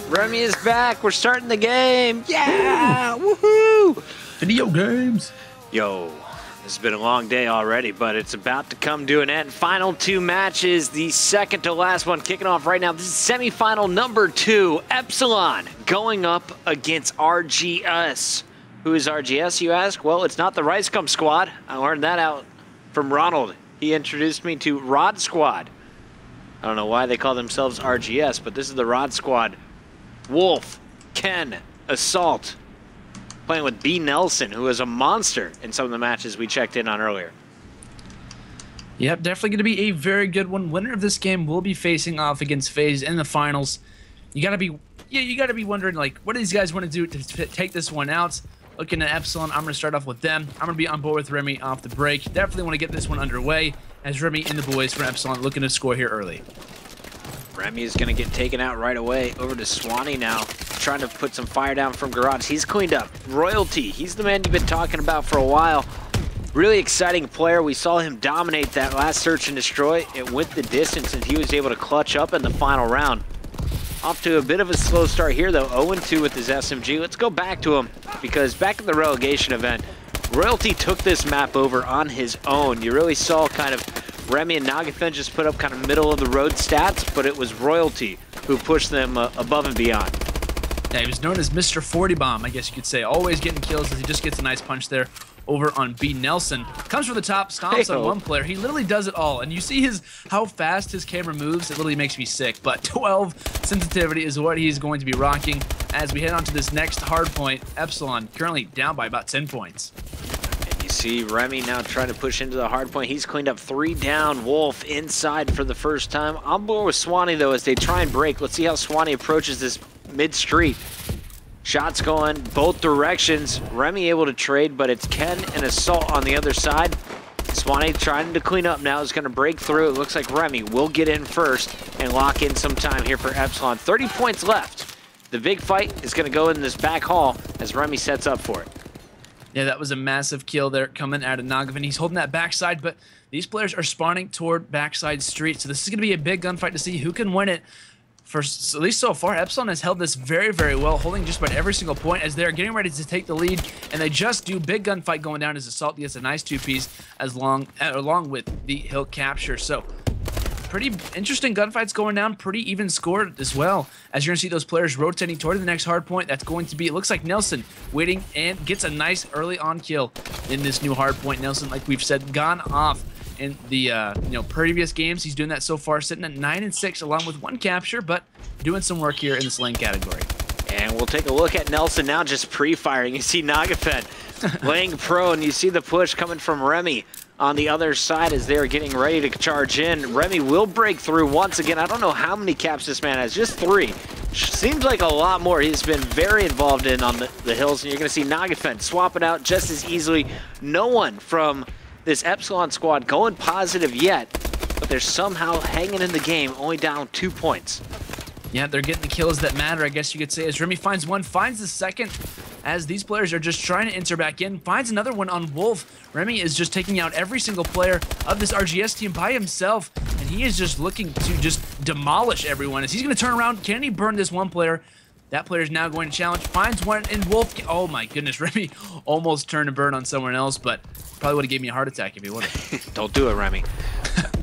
Remy is back. We're starting the game. Yeah! Woohoo! Video games. Yo, this has been a long day already, but it's about to come to an end. Final two matches, the second to last one kicking off right now. This is semifinal number 2. Epsilon going up against RGS. Who is RGS, you ask? Well, it's not the Rice Gum Squad. I learned that out from Ronald. He introduced me to Rod Squad. I don't know why they call themselves RGS, but this is the Rod Squad. Wolf, Ken, Assault, playing with B. Nelson, who is a monster in some of the matches we checked in on earlier. Yep, definitely going to be a very good one. Winner of this game will be facing off against FaZe in the finals. You got to be wondering, like, what do these guys want to do to take this one out? Looking at Epsilon, I'm going to start off with them. I'm going to be on board with Remy off the break. Definitely want to get this one underway as Remy and the boys from Epsilon looking to score here early. Remy is going to get taken out right away. Over to Swanee now, trying to put some fire down from Garage. He's cleaned up. Royalty, he's the man you've been talking about for a while. Really exciting player. We saw him dominate that last search and destroy. It went the distance, and he was able to clutch up in the final round. Off to a bit of a slow start here, though. 0-2 with his SMG. Let's go back to him, because back in the relegation event, Royalty took this map over on his own. You really saw kind of Remy and Nagafen just put up kind of middle-of-the-road stats, but it was Royalty who pushed them above and beyond. Yeah, he was known as Mr. 40 Bomb, I guess you could say. Always getting kills as he just gets a nice punch there over on B. Nelson. Comes from the top, stomps on one player. He literally does it all. And you see how fast his camera moves. It literally makes me sick. But 12 sensitivity is what he's going to be rocking as we head on to this next hard point. Epsilon currently down by about 10 points. And you see Remy now trying to push into the hard point. He's cleaned up 3 down. Wolf inside for the first time. On board with Swanee, though, as they try and break. Let's see how Swanee approaches this mid-street. Shots going both directions. Remy able to trade, but it's Ken and Assault on the other side. Swanee trying to clean up now, is going to break through. It looks like Remy will get in first and lock in some time here for Epsilon. 30 points left. The big fight is going to go in this back hall as Remy sets up for it. Yeah, that was a massive kill there coming out of Nagafen. He's holding that backside, but these players are spawning toward backside street. So this is going to be a big gunfight to see who can win it. For at least so far, Epsilon has held this very, very well, holding just about every single point as they're getting ready to take the lead, and they just do. Big gunfight going down as Assault gets a nice 2-piece along with the hill capture. So pretty interesting gunfights going down, pretty even scored as well, as you're going to see those players rotating toward the next hard point. That's going to be, it looks like Nelson waiting and gets a nice early on kill in this new hard point. Nelson, like we've said, gone off in the previous games. He's doing that so far, sitting at 9-6 along with 1 capture, but doing some work here in the slaying category. And we'll take a look at Nelson now, just pre-firing. You see Nagafen laying prone. You see the push coming from Remy on the other side as they're getting ready to charge in. Remy will break through once again. I don't know how many caps this man has, just 3. Seems like a lot more he's been very involved in on the hills, and you're going to see Nagafen swap it out just as easily. No one from this Epsilon squad going positive yet, but they're somehow hanging in the game, only down 2 points. Yeah, they're getting the kills that matter, I guess you could say, as Remy finds one, finds the second, as these players are just trying to enter back in, finds another one on Wolf. Remy is just taking out every single player of this RGS team by himself, and he is just looking to just demolish everyone. As he's going to turn around, can he burn this one player? That player is now going to challenge, finds one, and Wolf, oh my goodness, Remy almost turned and burned on someone else, but probably would have gave me a heart attack if he would have. Don't do it, Remy.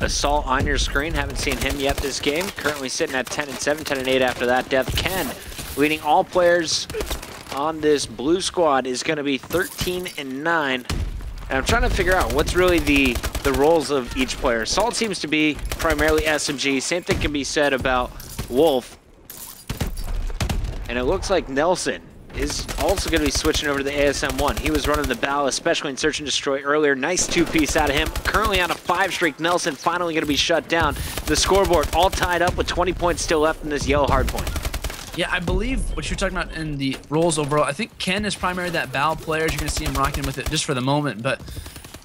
Assault on your screen, haven't seen him yet this game. Currently sitting at 10-7, 10-8 after that death. Ken, leading all players on this blue squad, is going to be 13-9. And I'm trying to figure out what's really the roles of each player. Assault seems to be primarily SMG. Same thing can be said about Wolf. And it looks like Nelson is also going to be switching over to the ASM-1. He was running the bow, especially in Search and Destroy earlier. Nice 2-piece out of him. Currently on a 5 streak. Nelson finally going to be shut down. The scoreboard all tied up with 20 points still left in this yellow hardpoint. Yeah, I believe what you're talking about in the roles overall. I think Ken is primarily that bow player. You're going to see him rocking with it just for the moment. But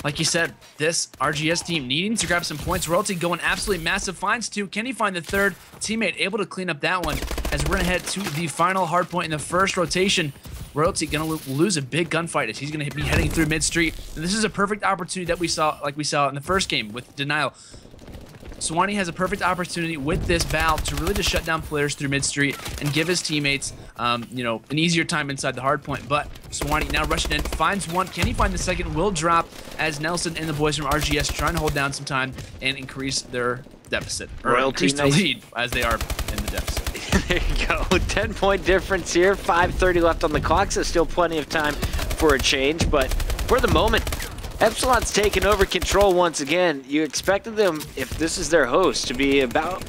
like you said, this RGS team needing to grab some points. Royalty going absolutely massive. Finds 2. Can he find the 3rd? Teammate able to clean up that one as we're going to head to the final hard point in the first rotation. Royalty going to lose a big gunfight as he's going to be heading through mid-street. And this is a perfect opportunity that we saw, like we saw in the first game with Denial. Swanee has a perfect opportunity with this bow to really just shut down players through mid-street and give his teammates, you know, an easier time inside the hard point. But Swanee now rushing in, finds one. Can he find the second? Will drop as Nelson and the boys from RGS trying to hold down some time and increase their deficit. Or increase their lead as they are in the deficit. There you go. 10-point difference here. 5:30 left on the clock, so still plenty of time for a change. But for the moment, Epsilon's taken over control once again. You expected them, if this is their host, to be about,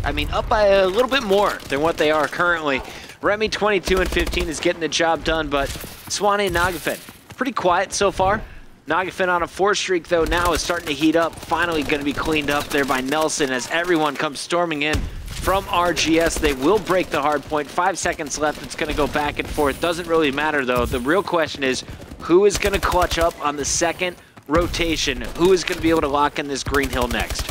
I mean, up by a little bit more than what they are currently. Remy 22 and 15 is getting the job done, but Swanee and Nagafen pretty quiet so far. Nagafen on a 4 streak though now is starting to heat up. Finally going to be cleaned up there by Nelson as everyone comes storming in from RGS. They will break the hard point. 5 seconds left. It's going to go back and forth. Doesn't really matter though. The real question is who is going to clutch up on the second rotation? Who is going to be able to lock in this green hill next?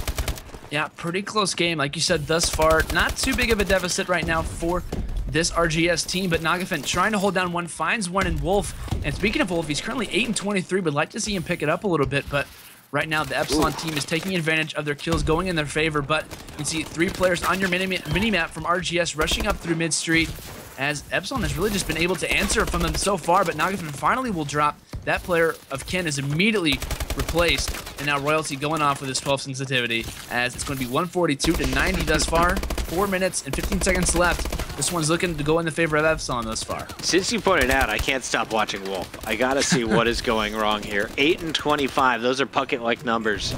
Yeah, pretty close game. Like you said, thus far, not too big of a deficit right now for this RGS team, but Nagafen trying to hold down one, finds one in Wolf. And speaking of Wolf, he's currently 8 and 23, would like to see him pick it up a little bit, but right now the Epsilon team is taking advantage of their kills going in their favor, but you can see 3 players on your mini-map from RGS rushing up through mid-street as Epsilon has really just been able to answer from them so far, but Nagafen finally will drop. That player of Ken is immediately replaced, and now Royalty going off with his 12 sensitivity as it's going to be 142 to 90 thus far. 4 minutes and 15 seconds left. This one's looking to go in the favor of Epsilon thus far. Since you pointed out, I can't stop watching Wolf. I gotta see what is going wrong here. 8 and 25, those are Puckett-like numbers.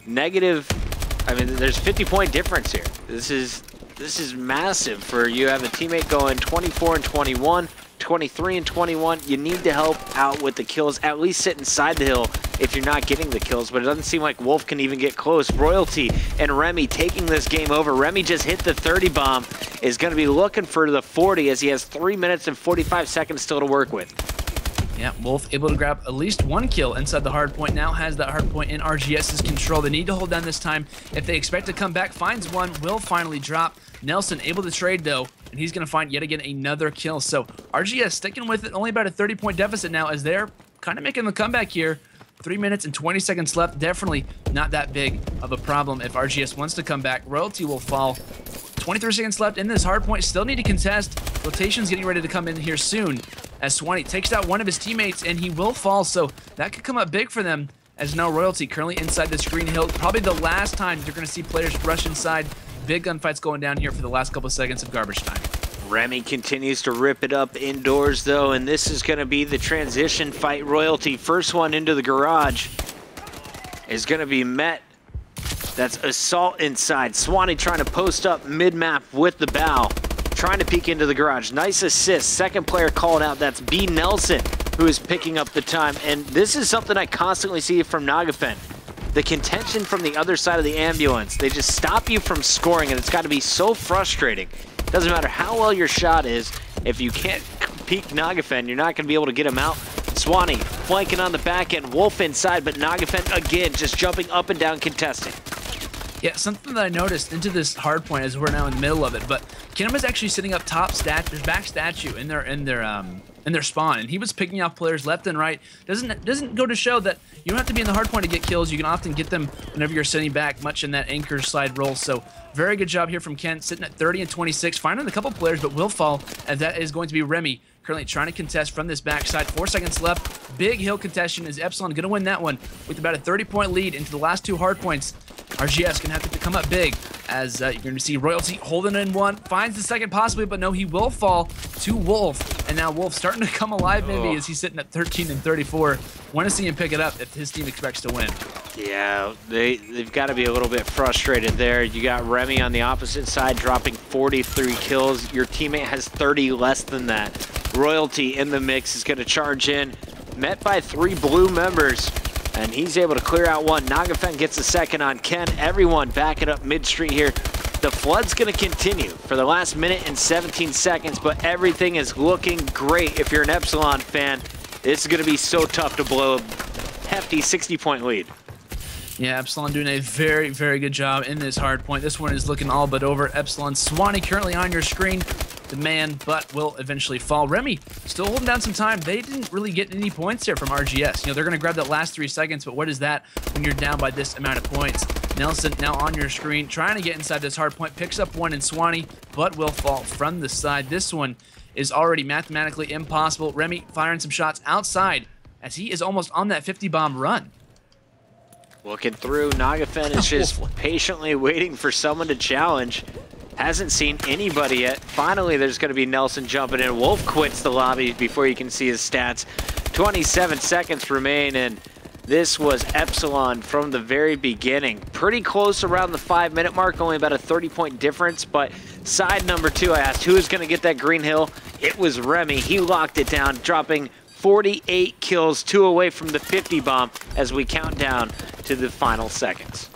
Negative, I mean, there's 50-point difference here. This is massive for you have a teammate going 24 and 21, 23 and 21. You need to help out with the kills, at least sit inside the hill if you're not getting the kills, but it doesn't seem like Wolf can even get close. Royalty and Remy taking this game over. Remy just hit the 30 bomb, is going to be looking for the 40 as he has 3 minutes and 45 seconds still to work with. Yeah, Wolf able to grab at least 1 kill inside the hard point. Now has that hard point in RGS's control. They need to hold down this time. If they expect to come back, finds one, will finally drop. Nelson able to trade though, and he's going to find yet again another kill. So RGS sticking with it, only about a 30-point deficit now as they're kind of making the comeback here. 3 minutes and 20 seconds left. Definitely not that big of a problem if RGS wants to come back. Royalty will fall. 23 seconds left in this hard point. Still need to contest. Rotation's getting ready to come in here soon as Swanee takes out one of his teammates, and he will fall. So that could come up big for them as now Royalty currently inside this green hill. Probably the last time you're going to see players rush inside. Big gunfights going down here for the last couple of seconds of garbage time. Remy continues to rip it up indoors though, and this is going to be the transition fight. Royalty, first one into the garage, is going to be met. That's assault inside. Swanee trying to post up mid-map with the bow, trying to peek into the garage. Nice assist. Second player called out. That's B. Nelson, who is picking up the time. And this is something I constantly see from Nagafen. The contention from the other side of the ambulance. They just stop you from scoring, and it's got to be so frustrating. Doesn't matter how well your shot is. If you can't peek Nagafen, you're not going to be able to get him out. Swanee flanking on the back end. Wolf inside, but Nagafen again just jumping up and down contesting. Yeah, something that I noticed into this hard point as we're now in the middle of it, but Kinema is actually sitting up top there's back statue in their spawn, and he was picking off players left and right. Doesn't go to show that you don't have to be in the hard point to get kills. You can often get them whenever you're sitting back, much in that anchor slide role. So very good job here from Ken, sitting at 30 and 26, finding a couple players, but will fall, as that is going to be Remy, currently trying to contest from this backside. 4 seconds left. Big hill contestation. Is Epsilon going to win that one with about a 30-point lead into the last 2 hard points. RGS gonna have to come up big as you're gonna see Royalty holding in one, finds the second possibly, but no, he will fall to Wolf. And now Wolf starting to come alive maybe as he's sitting at 13 and 34. Want to see him pick it up if his team expects to win. Yeah, they've got to be a little bit frustrated there. You got Remy on the opposite side dropping 43 kills. Your teammate has 30 less than that. Royalty in the mix is gonna charge in, met by 3 blue members. And he's able to clear out one. Nagafen gets a second on Ken. Everyone backing up mid-street here. The flood's going to continue for the last minute and 17 seconds, but everything is looking great. If you're an Epsilon fan, it's going to be so tough to blow a hefty 60-point lead. Yeah, Epsilon doing a very, very good job in this hard point. This one is looking all but over. Epsilon Swanee currently on your screen. the man, but will eventually fall. Remy still holding down some time. They didn't really get any points here from RGS. You know, they're going to grab that last 3 seconds, but what is that when you're down by this amount of points? Nelson now on your screen, trying to get inside this hard point, picks up one in Swanee, but will fall from the side. This one is already mathematically impossible. Remy firing some shots outside as he is almost on that 50 bomb run. Looking through, Nagafen is just patiently waiting for someone to challenge. Hasn't seen anybody yet. Finally, there's going to be Nelson jumping in. Wolf quits the lobby before you can see his stats. 27 seconds remain, and this was Epsilon from the very beginning. Pretty close around the 5-minute mark, only about a 30-point difference, but side number 2, I asked who was going to get that green hill. It was Remy. He locked it down, dropping 48 kills, 2 away from the 50 bomb as we count down to the final seconds.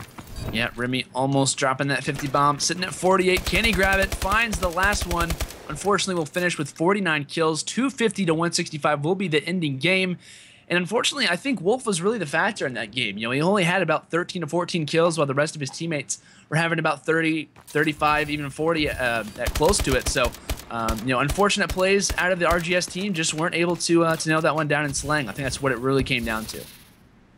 Yeah, Remy almost dropping that 50 bomb, sitting at 48. Can he grab it? Finds the last one. Unfortunately, we'll finish with 49 kills. 250 to 165 will be the ending game. And unfortunately, I think Wolf was really the factor in that game. You know, he only had about 13 to 14 kills while the rest of his teammates were having about 30, 35, even 40 at close to it. So, you know, unfortunate plays out of the RGS team just weren't able to nail that one down in slang. I think that's what it really came down to.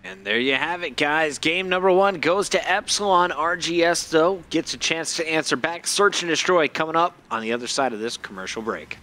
And there you have it, guys. Game number 1 goes to Epsilon. RGS, though, gets a chance to answer back. Search and Destroy coming up on the other side of this commercial break.